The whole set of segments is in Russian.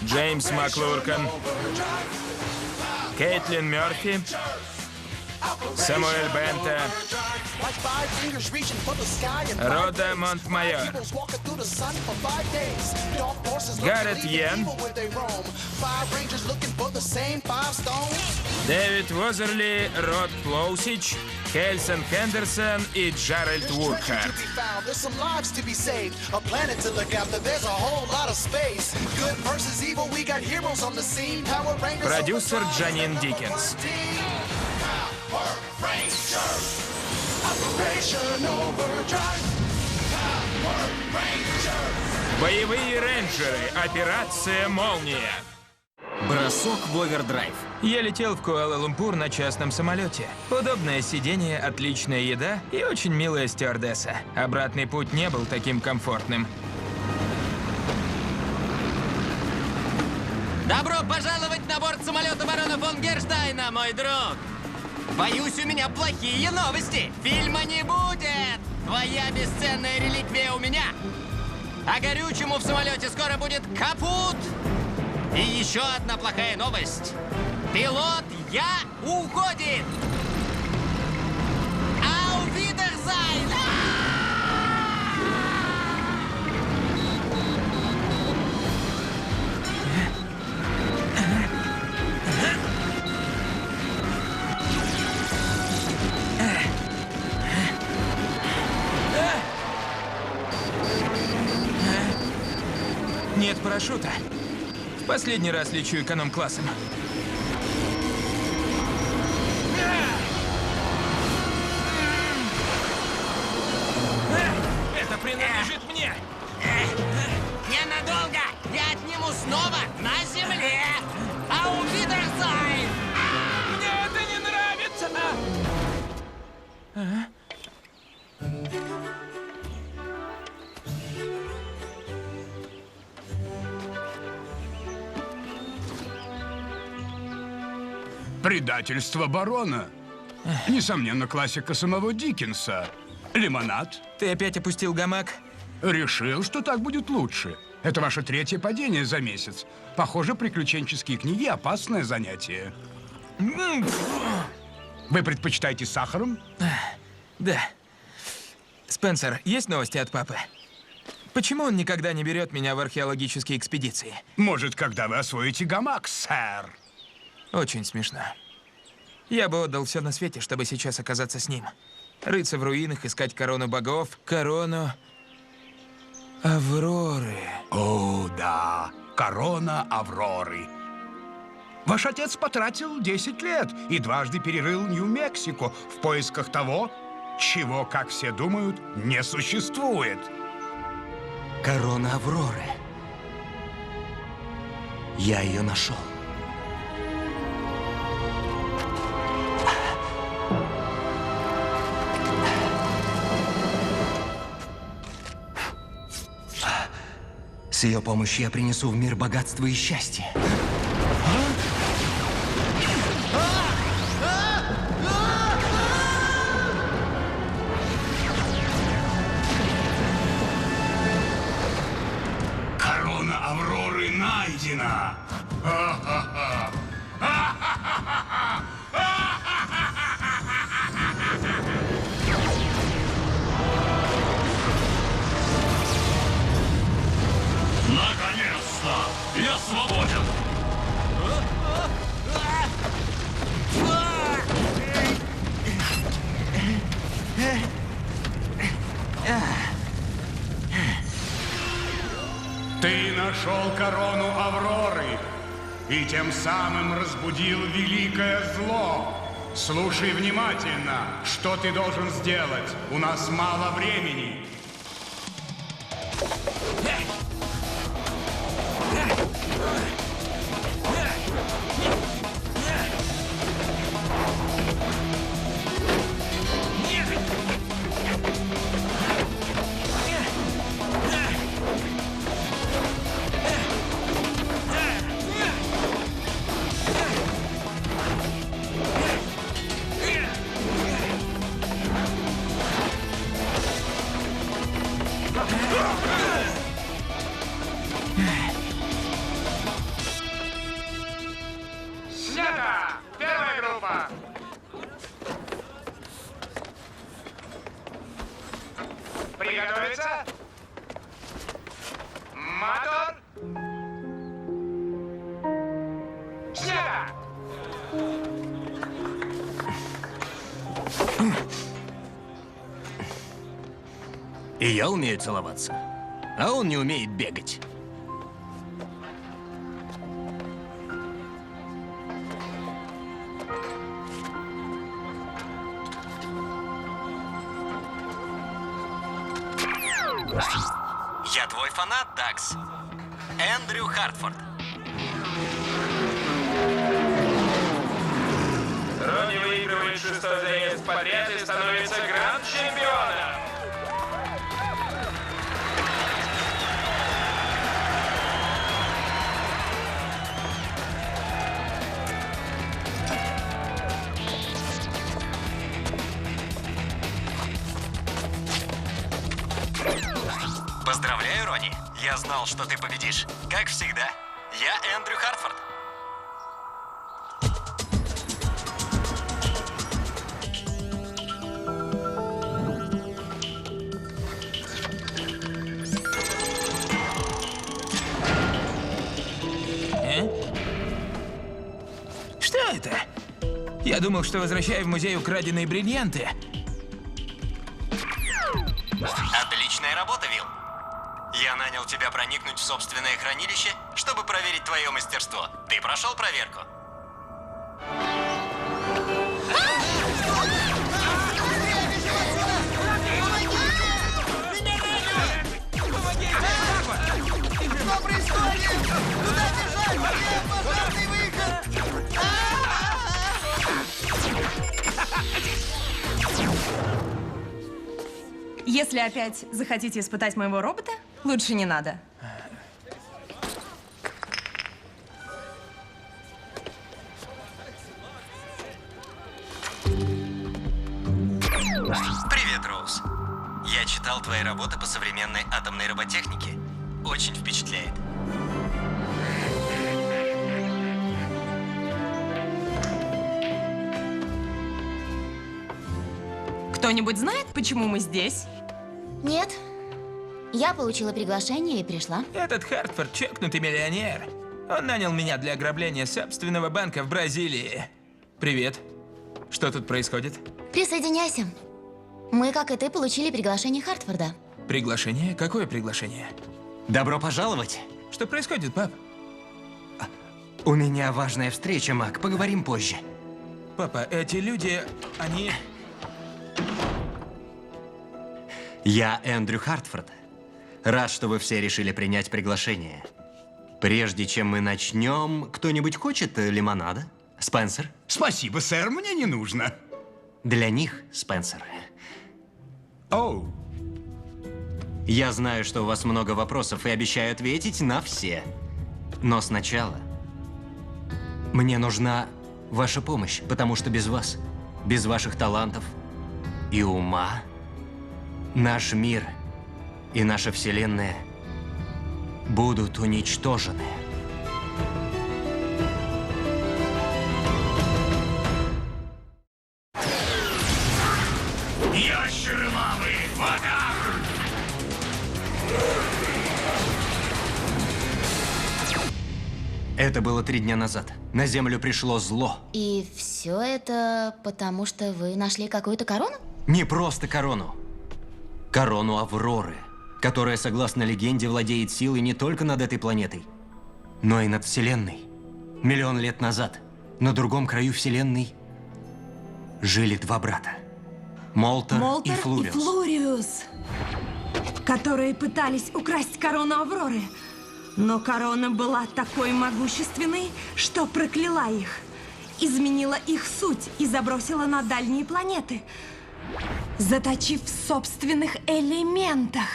Джеймс Маклуркан, Кейтлин Мерфи, Самуэль Бента, Рода Монтмайор, Гаррет Йен, Дэвид Возерли, Род Плоусич, Хельсон Хендерсон и Джеральд Вудхарт. Продюсер Джанин Диккенс. Боевые рейнджеры. Операция «Молния». Бросок в овердрайв. Я летел в Куала-Лумпур на частном самолете. Удобное сиденье, отличная еда и очень милая стюардесса. Обратный путь не был таким комфортным. Добро пожаловать на борт самолета барона фон Герштайна, мой друг! Боюсь, у меня плохие новости. Фильма не будет! Твоя бесценная реликвия у меня. А горючему в самолете скоро будет капут! И еще одна плохая новость. Пилот я уходит! Auf Wiedersehen! Нет парашюта. В последний раз лечу эконом-классом. Это принадлежит мне. Ненадолго! Я отниму снова на земле! Auf Wiedersehen! Мне это не нравится. Предательство барона. Несомненно, классика самого Диккенса. Лимонад. Ты опять опустил гамак? Решил, что так будет лучше. Это ваше третье падение за месяц. Похоже, приключенческие книги — опасное занятие. Вы предпочитаете с сахаром? Да. Спенсер, есть новости от папы? Почему он никогда не берет меня в археологические экспедиции? Может, когда вы освоите гамак, сэр? Очень смешно. Я бы отдал все на свете, чтобы сейчас оказаться с ним. Рыться в руинах, искать корону богов, корону Авроры. О, да, корона Авроры. Ваш отец потратил 10 лет и дважды перерыл Нью-Мексико в поисках того, чего, как все думают, не существует. Корона Авроры. Я ее нашел. С ее помощью я принесу в мир богатство и счастье. Корона Авроры найдена! Наконец-то! Я свободен! Ты нашел корону Авроры и тем самым разбудил великое зло. Слушай внимательно, что ты должен сделать. У нас мало времени. И я умею целоваться. А он не умеет бегать. Я твой фанат, Дакс. Эндрю Хартфорд. Ронни выигрывает 6-й заезд подряд и становится гранд-чемпионом. Поздравляю, Ронни. Я знал, что ты победишь. Как всегда. Я Эндрю Хартфорд. Что это? Я думал, что возвращаю в музей украденные бриллианты. Отличная работа, Вилл. Я нанял тебя проникнуть в собственное хранилище, чтобы проверить твое мастерство. Ты прошел проверку? Что происходит? Куда бежать? Где пожарный выход? Если опять захотите испытать моего робота, лучше не надо. Привет, Роуз. Я читал твои работы по современной атомной роботехнике. Очень впечатляет. Кто-нибудь знает, почему мы здесь? Нет. Я получила приглашение и пришла. Этот Хартфорд чокнутый миллионер. Он нанял меня для ограбления собственного банка в Бразилии. Привет. Что тут происходит? Присоединяйся. Мы, как и ты, получили приглашение Хартфорда. Приглашение? Какое приглашение? Добро пожаловать. Что происходит, пап? У меня важная встреча, Мак. Поговорим позже. Папа, эти люди, они... Я Эндрю Хартфорд. Рад, что вы все решили принять приглашение. Прежде чем мы начнем, кто-нибудь хочет лимонада? Спенсер? Спасибо, сэр, мне не нужно. Для них, Спенсер. Оу, Я знаю, что у вас много вопросов и обещаю ответить на все. Но сначала мне нужна ваша помощь, потому что без вас, без ваших талантов и ума, наш мир и наша Вселенная будут уничтожены. Ящеры лавы в атаку! Это было 3 дня назад. На Землю пришло зло. И все это потому, что вы нашли какую-то корону? Не просто корону. Корону Авроры, которая, согласно легенде, владеет силой не только над этой планетой, но и над Вселенной. Миллион лет назад на другом краю Вселенной жили 2 брата. Молтер и Флуриус. Флуриус, которые пытались украсть корону Авроры. Но корона была такой могущественной, что прокляла их, изменила их суть и забросила на дальние планеты, заточив в собственных элементах.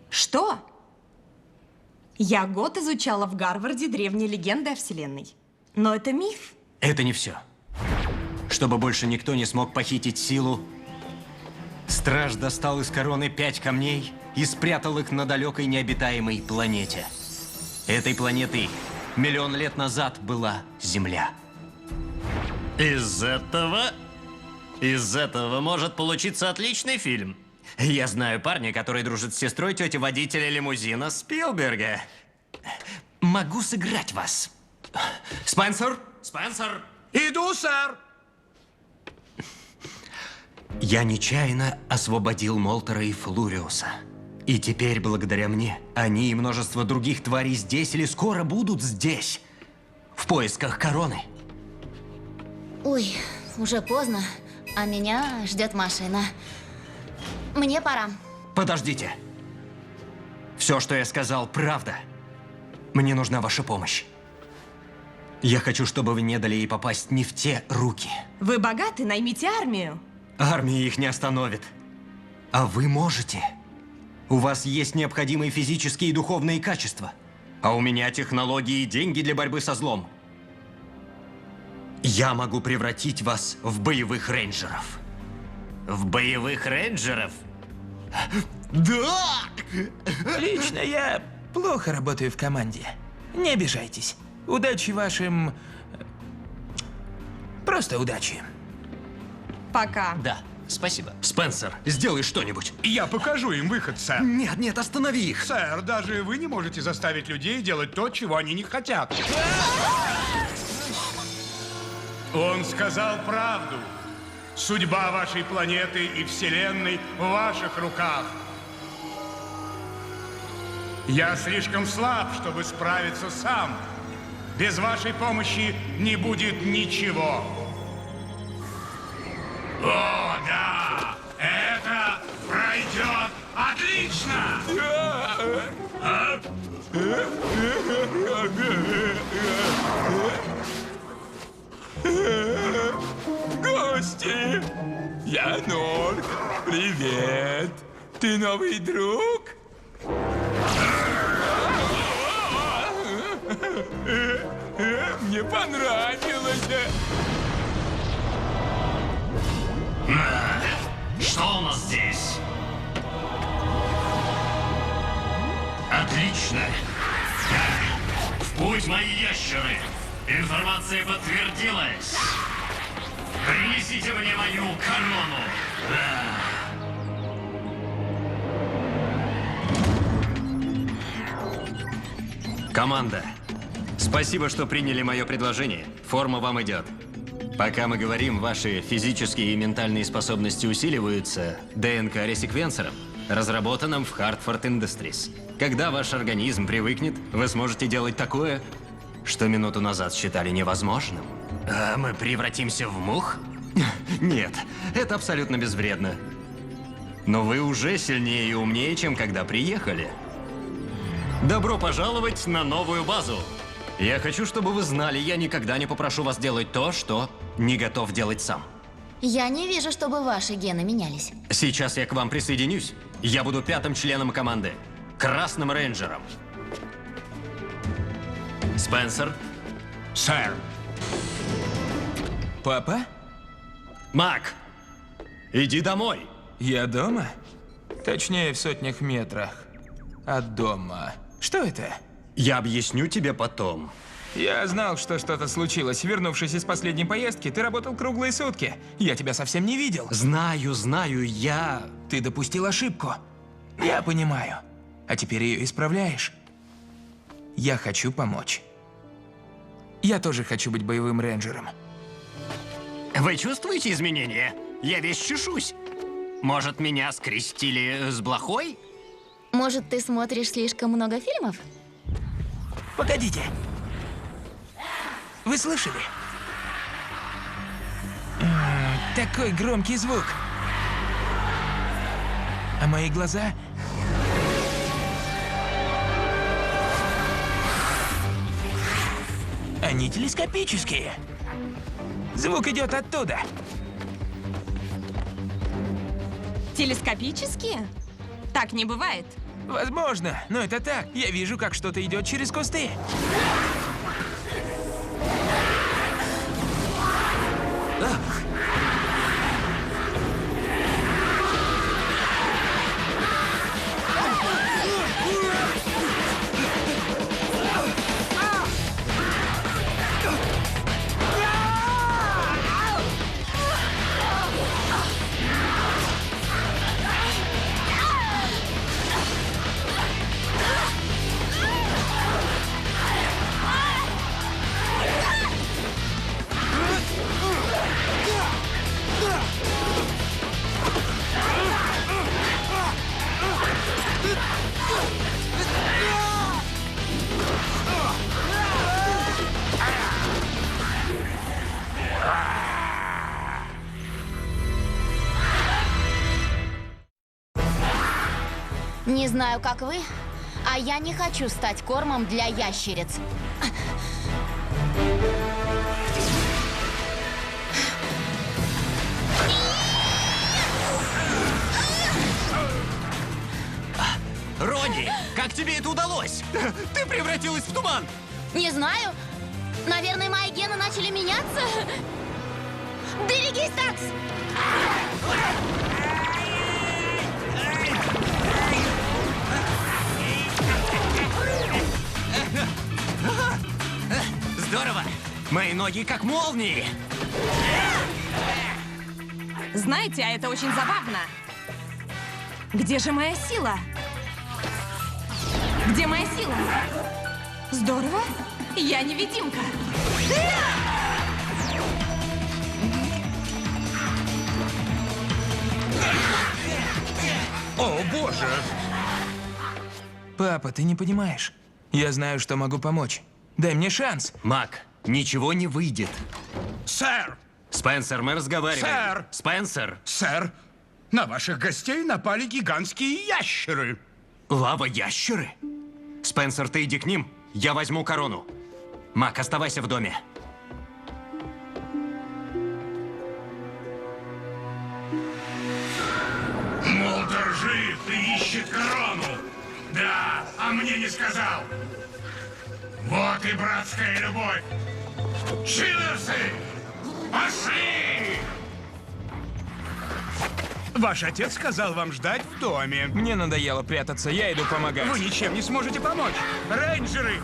Что? Я год изучала в Гарварде древние легенды о Вселенной. Но это миф. Это не все. Чтобы больше никто не смог похитить силу, Страж достал из короны 5 камней и спрятал их на далекой необитаемой планете. Этой планетой миллион лет назад была Земля. Из этого может получиться отличный фильм. Я знаю парня, который дружит с сестрой тети водителя лимузина Спилберга. Могу сыграть вас. Спенсер? Спенсер! иду, сэр. Я нечаянно освободил Молтера и Флуриуса. И теперь, благодаря мне, они и множество других тварей здесь или скоро будут здесь, в поисках короны. Ой, уже поздно, а меня ждет машина. Мне пора. Подождите. Все, что я сказал, правда. Мне нужна ваша помощь. Я хочу, чтобы вы не дали ей попасть не в те руки. Вы богаты, наймите армию. Армия их не остановит. А вы можете. У вас есть необходимые физические и духовные качества. А у меня технологии и деньги для борьбы со злом. Я могу превратить вас в боевых рейнджеров. В боевых рейнджеров? Да! Лично я плохо работаю в команде. Не обижайтесь. Удачи вашим... Просто удачи. Пока. Да, спасибо. Спенсер, сделай что-нибудь. Я покажу им выход, сэр. Нет, нет, останови их. Сэр, даже вы не можете заставить людей делать то, чего они не хотят. Он сказал правду. Судьба вашей планеты и Вселенной в ваших руках. Я слишком слаб, чтобы справиться сам. Без вашей помощи не будет ничего. О, да! Это пройдет отлично! Гости! Я Норк. Привет. Ты новый друг? Мне понравилось. Что у нас здесь? Отлично! В путь, мои ящеры! Информация подтвердилась! Принесите мне мою корону! Команда, спасибо, что приняли мое предложение. Форма вам идет. Пока мы говорим, ваши физические и ментальные способности усиливаются ДНК-ресеквенсором, разработанным в Хартфорд Industries. Когда ваш организм привыкнет, вы сможете делать такое, что минуту назад считали невозможным. А мы превратимся в мух? Нет, это абсолютно безвредно. Но вы уже сильнее и умнее, чем когда приехали. Добро пожаловать на новую базу. Я хочу, чтобы вы знали, я никогда не попрошу вас делать то, что не готов делать сам. Я не вижу, чтобы ваши гены менялись. Сейчас я к вам присоединюсь. Я буду 5-м членом команды. Красным рейнджером. Спенсер. Сэр. Папа? Мак, иди домой. Я дома? Точнее, в сотнях метрах от дома. Что это? Я объясню тебе потом. Я знал, что что-то случилось. Вернувшись из последней поездки, ты работал круглые сутки. Я тебя совсем не видел. Знаю, я... Ты допустил ошибку. Я понимаю. А теперь ее исправляешь. Я хочу помочь. Я тоже хочу быть боевым рейнджером. Вы чувствуете изменения? Я весь чешусь. Может, меня скрестили с блохой? Может, ты смотришь слишком много фильмов? Погодите. Вы слышали? Такой громкий звук. А мои глаза... Они телескопические. Звук идет оттуда. Телескопические? Так не бывает. Возможно, но это так. Я вижу, как что-то идет через кусты. знаю, как вы, а я не хочу стать кормом для ящериц. Ронни, как тебе это удалось? Ты превратилась в туман! Не знаю. Наверное, мои гены начали меняться. Берегись, Такс! Здорово! Мои ноги как молнии! Знаете, а это очень забавно. Где же моя сила? Где моя сила? Здорово. Я невидимка. О, боже! Папа, ты не понимаешь. Я знаю, что могу помочь. Дай мне шанс. Мак, ничего не выйдет. Сэр! Спенсер, мы разговариваем. Сэр! Спенсер! Сэр, на ваших гостей напали гигантские ящеры. Лава-ящеры? Спенсер, ты иди к ним, я возьму корону. Мак, оставайся в доме. Молдер жив и ищет корону. Да, а мне не сказал. Вот и братская любовь. Чиллерсы, пошли! Ваш отец сказал вам ждать в доме. Мне надоело прятаться, я иду помогать. Вы ничем не сможете помочь. Рейнджеры!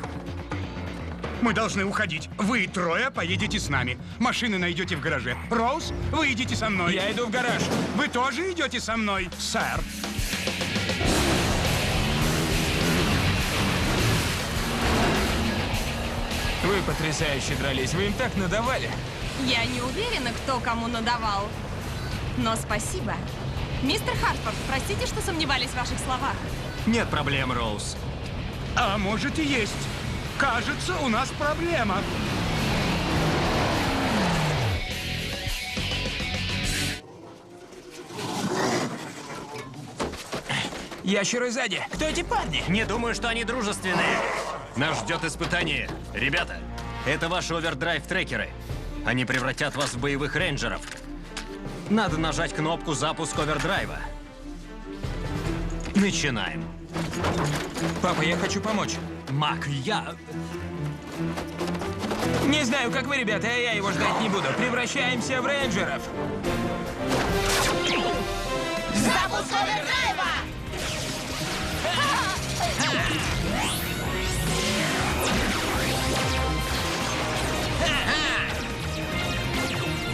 Мы должны уходить. Вы трое поедете с нами. Машины найдете в гараже. Роуз, вы идите со мной. Я иду в гараж. Вы тоже идете со мной, сэр. Вы потрясающе дрались, вы им так надавали. Я не уверена, кто кому надавал. Но спасибо. Мистер Хартфорд, простите, что сомневались в ваших словах. Нет проблем, Роуз. А может и есть. Кажется, у нас проблема. Ящеры сзади. Кто эти парни? Не думаю, что они дружественные. Нас ждет испытание. Ребята, это ваши овердрайв-трекеры. Они превратят вас в боевых рейнджеров. Надо нажать кнопку «Запуск овердрайва». Начинаем. Папа, я хочу помочь. Мак, я... Не знаю, как вы, ребята, а я его ждать не буду. Превращаемся в рейнджеров. Запуск овердрайва!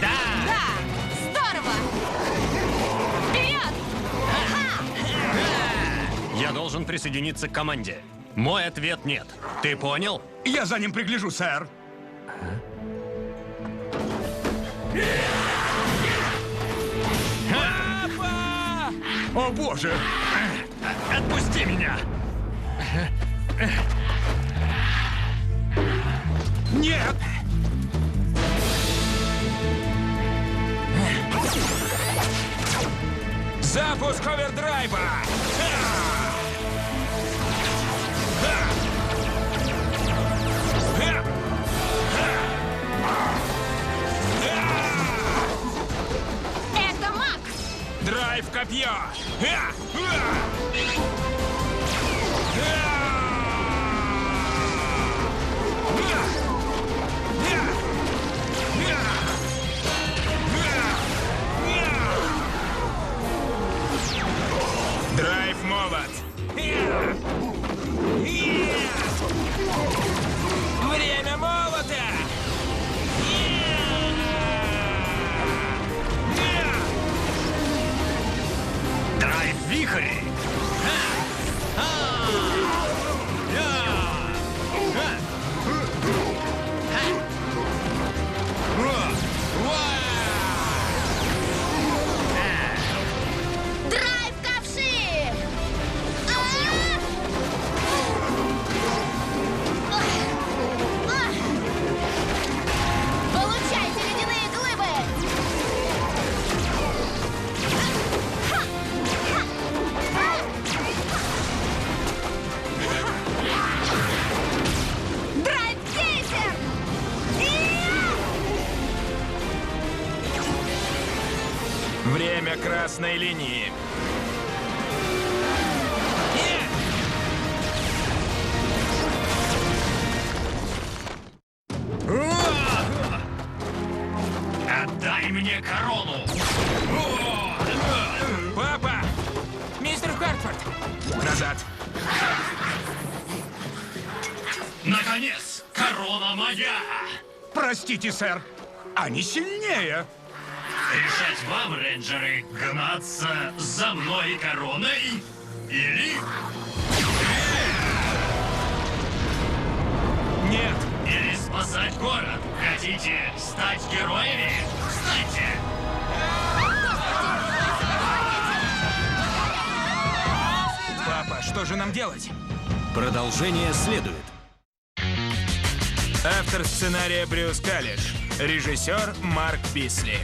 Да! Здорово! Вперед! Я должен присоединиться к команде. Мой ответ нет. Ты понял? Я за ним пригляжу, сэр. Папа! О, боже! Отпусти меня! Нет! Запуск овердрайва! Это Мак! Драйв копье! Драйв время красной линии. Отдай мне корону! Папа! Мистер Хартфорд! Назад! Наконец, корона моя! Простите, сэр, они сильнее. Решать вам, рейнджеры, гнаться за мной короной или... Нет! Или спасать город? Хотите стать героями? Станьте! Папа, что же нам делать? Продолжение следует. Автор сценария Брюс Каллиш. Режиссер Марк Бисли.